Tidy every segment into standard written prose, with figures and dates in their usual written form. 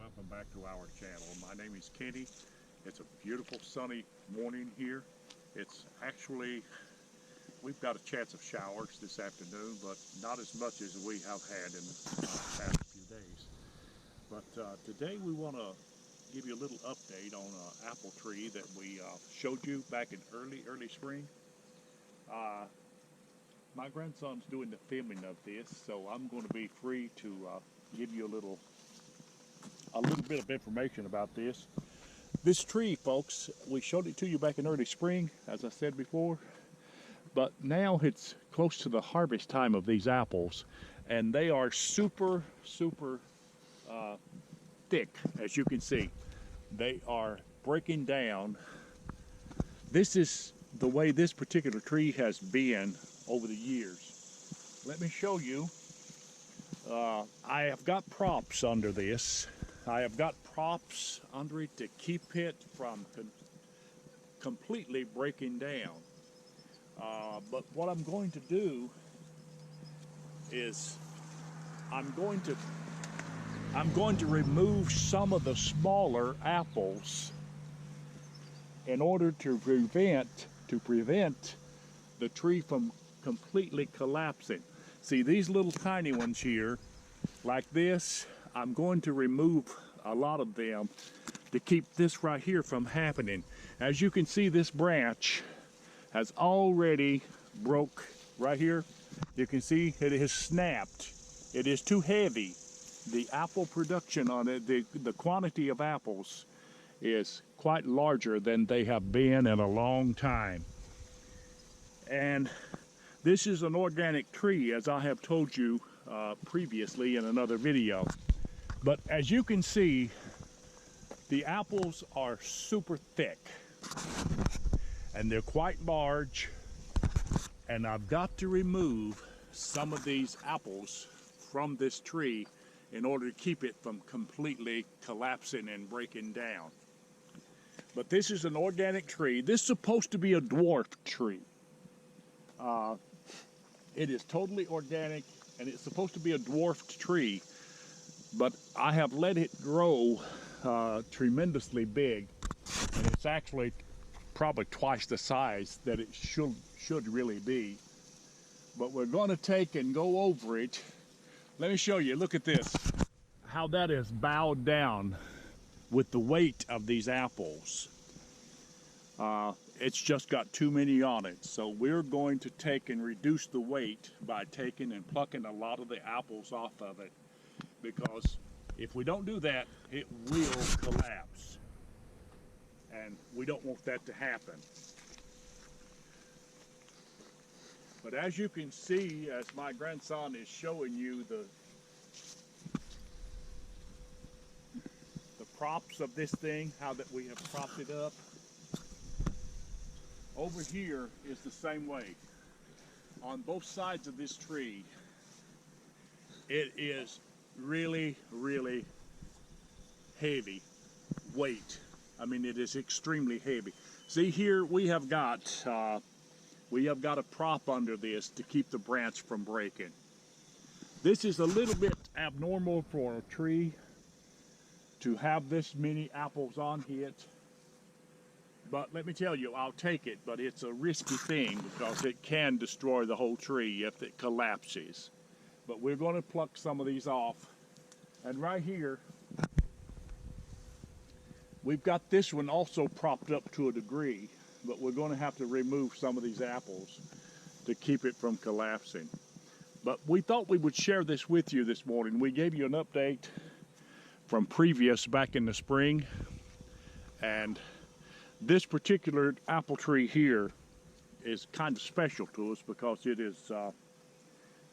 welcome back to our channel. My name is Kenny. It's a beautiful sunny morning here. It's actually, we've got a chance of showers this afternoon, but not as much as we have had in the past few days. But today we want to give you a little update on an apple tree that we showed you back in early spring. My grandson's doing the filming of this, so I'm going to be free to give you a little bit of information about this. This tree, folks, we showed it to you back in early spring, as I said before, but now it's close to the harvest time of these apples, and they are super thick, as you can see. They are breaking down. This is the way this particular tree has been over the years. Let me show you. I have got props under this. I have got props under it to keep it from completely breaking down. But what I'm going to do is I'm going to remove some of the smaller apples in order to prevent the tree from completely collapsing. See, these little tiny ones here, like this, I'm going to remove a lot of them to keep this right here from happening. As you can see, this branch has already broke right here. You can see it has snapped. It is too heavy. The apple production on it, the quantity of apples is quite larger than they have been in a long time. And this is an organic tree, as I have told you previously in another video. But as you can see, the apples are super thick and they're quite large, and I've got to remove some of these apples from this tree in order to keep it from completely collapsing and breaking down. But this is an organic tree. This is supposed to be a dwarf tree. It is totally organic, and it's supposed to be a dwarfed tree, but I have let it grow tremendously big, and it's actually probably twice the size that it should really be. But we're going to take and go over it. Let me show you. Look at this, how that is bowed down with the weight of these apples. It's just got too many on it, so we're going to take and reduce the weight by taking and plucking a lot of the apples off of it, because if we don't do that, it will collapse, and we don't want that to happen. But as you can see, as my grandson is showing you the props of this thing, how that we have propped it up, over here is the same way. On both sides of this tree, it is really heavy weight. I mean, it is extremely heavy. See here, we have got a prop under this to keep the branch from breaking. This is a little bit abnormal for a tree to have this many apples on it, but let me tell you, I'll take it. But it's a risky thing because it can destroy the whole tree if it collapses. But we're going to pluck some of these off. And right here, we've got this one also propped up to a degree, but we're going to have to remove some of these apples to keep it from collapsing. But we thought we would share this with you this morning. We gave you an update from previous back in the spring, and this particular apple tree here is kind of special to us because it is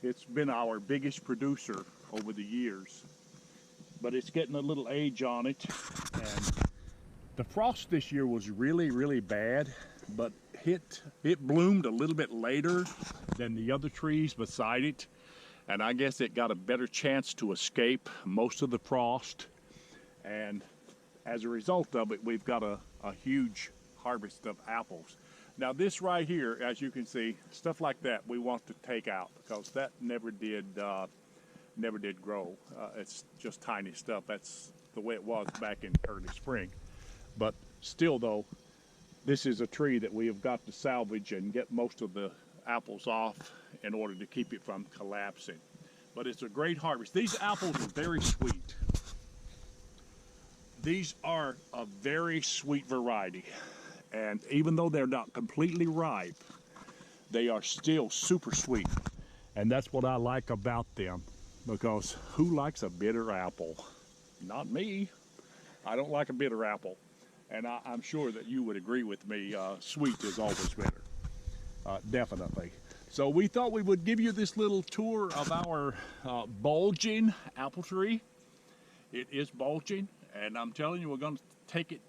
it's been our biggest producer over the years, but it's getting a little age on it, and the frost this year was really bad, but it bloomed a little bit later than the other trees beside it, and I guess it got a better chance to escape most of the frost, and as a result of it, we've got a huge harvest of apples. Now this right here, as you can see, stuff like that we want to take out because that never did never did grow. It's just tiny stuff. That's the way it was back in early spring. But still though, this is a tree that we have got to salvage and get most of the apples off in order to keep it from collapsing. But it's a great harvest. These apples are very sweet. These are a very sweet variety. And even though they're not completely ripe, they are still super sweet. And that's what I like about them, because who likes a bitter apple? Not me. I don't like a bitter apple. And I'm sure that you would agree with me, sweet is always better. Definitely. So we thought we would give you this little tour of our bulging apple tree. It is bulging, and I'm telling you, we're going to take it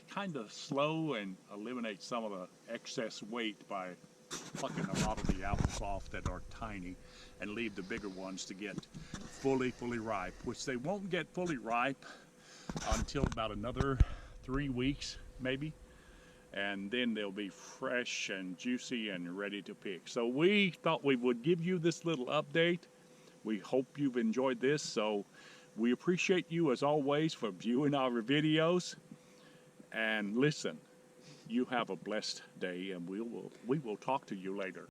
kind of slow and eliminate some of the excess weight by plucking a lot of the apples off that are tiny and leave the bigger ones to get fully ripe, which they won't get fully ripe until about another 3 weeks maybe, and then they'll be fresh and juicy and ready to pick. So we thought we would give you this little update. We hope you've enjoyed this. So we appreciate you as always for viewing our videos. And listen, you have a blessed day, and we will talk to you later.